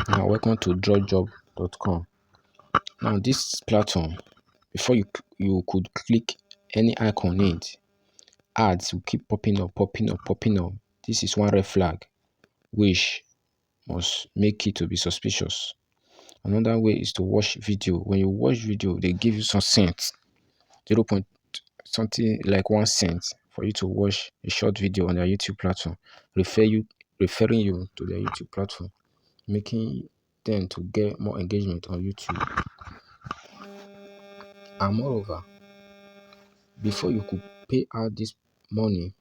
Now welcome to drawjob.com. Now this platform, before you could click any icon in it, ads will keep popping up. This is one red flag which must make it to be suspicious. Another way is to watch video. When you watch video, they give you some cents, 0. something like 1 cent for you to watch a short video on their YouTube platform, referring you to their YouTube platform, making them to get more engagement on YouTube. And moreover, before you could pay out this money,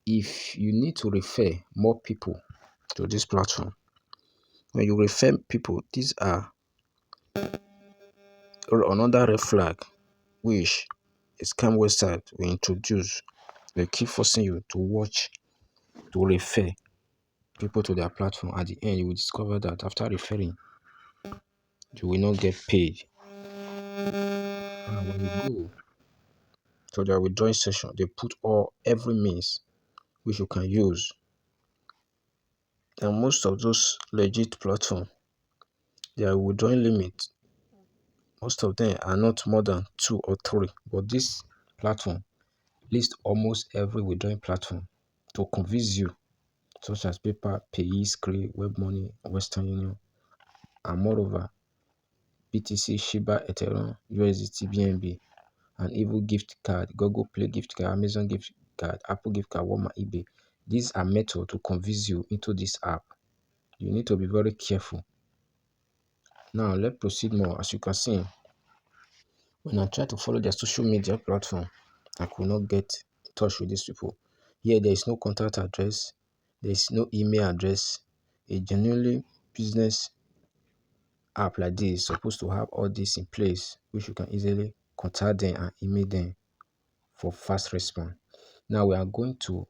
if you need to refer more people to this platform, when you refer people, these are another red flag which a scam website will introduce. They keep forcing you to watch, to refer people to their platform. At the end, you will discover that after referring, you will not get paid. And when you go to their withdrawing session, they put every means which you can use. And most of those legit platforms, their withdrawing limit, most of them are not more than 2 or 3. But this platform lists almost every withdrawing platform to convince you, such as PayPal, Payee, Skrill, WebMoney, Western Union, and moreover, BTC, Shiba, Ethereum, USDT, BNB, and even gift card, Google Play gift card, Amazon gift card, Apple gift card, Walmart, eBay. These are methods to convince you into this app. You need to be very careful. Now let's proceed more. As you can see, when I try to follow their social media platform, I could not get in touch with these people. Here, there is no contact address, there is no email address. A genuinely business app like this is supposed to have all this in place, which you can easily contact them and email them for fast response. Now we are going to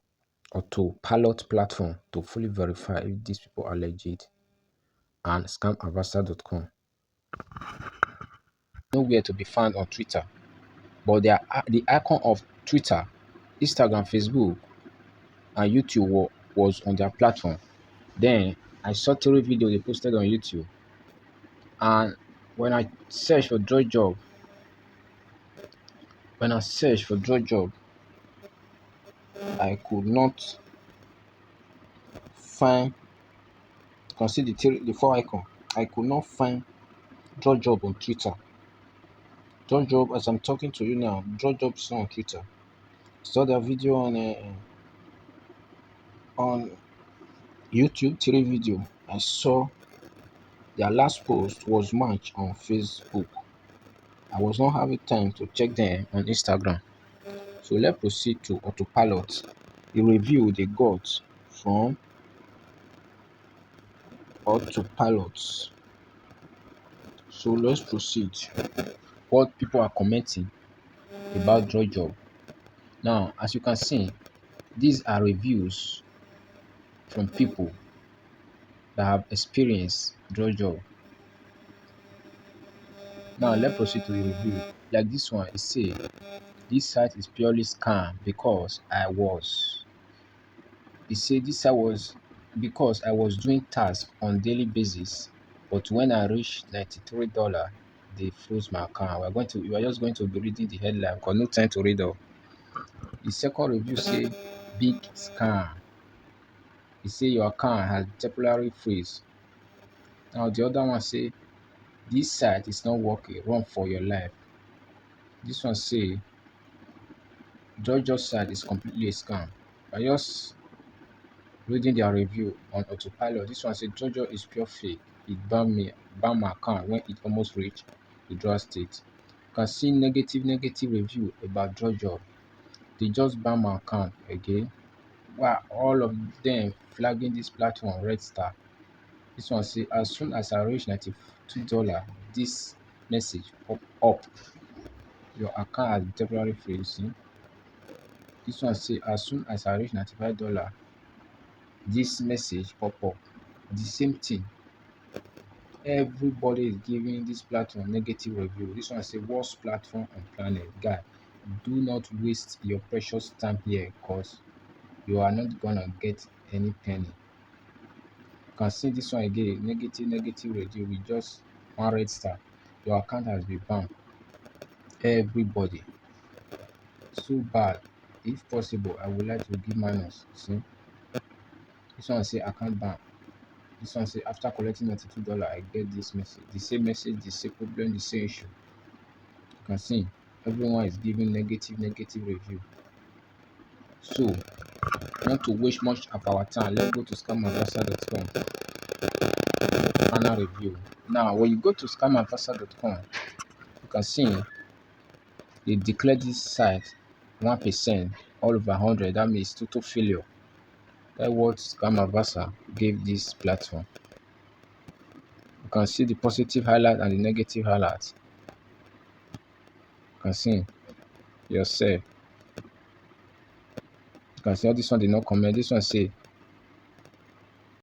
Autopilot platform to fully verify if these people are legit, and scamavasta.com. Nowhere to be found on Twitter, but the icon of Twitter, Instagram, Facebook, and YouTube was on their platform. Then I saw 3 videos they posted on YouTube, and when I searched for draw job, I could not find. Consider the 4 icon. I could not find draw job on Twitter. Draw job, as I'm talking to you now, draw job is not on Twitter. Saw their video on YouTube, 3 video. I saw their last post was March on Facebook. I was not having time to check them on Instagram. So let's proceed to Autopilot. The review they got from Autopilot. So let's proceed. What people are commenting about draw job. Now, as you can see, these are reviews from people that have experienced draw job. Now let's proceed to the review. Like this one, it say this site is purely scam because this site was because I was doing tasks on daily basis, but when I reached $93, they froze my account. We are just going to be reading the headline because no time to read all. The second review say big scam. It say your account has temporary freeze. Now the other one say this site is not working, run for your life. This one say Georgia's site is completely a scam. I just reading their review on Autopilot. This one said Georgia is pure fake. It banned my account when it almost reached the draw state. You can see negative review about Georgia. They just banned my account again. Wow, all of them flagging this platform red star. This one say as soon as I reach $92, this message pop up. Your account has temporary freezing. This one say as soon as I reach $95, this message pop up. The same thing. Everybody is giving this platform negative review. This one say worst platform on planet. Guy, do not waste your precious time here because you are not gonna get any penny. can see this one again, negative review with just one red star. Your account has been banned. Everybody, so bad. If possible, I would like to give minus. See, this one say account ban. This one say after collecting $92, I get this message. The same message, the same problem, the same issue. You can see everyone is giving negative review. So, not to waste much of our time, let's go to scamadvisor.com. Final review. Now, when you go to scamadvisor.com, you can see they declare this site 1% all over 100. That means total failure. That's what Scamadvisor gave this platform. You can see the positive highlight and the negative highlight. You can see yourself. You can see all this one did not comment. This one say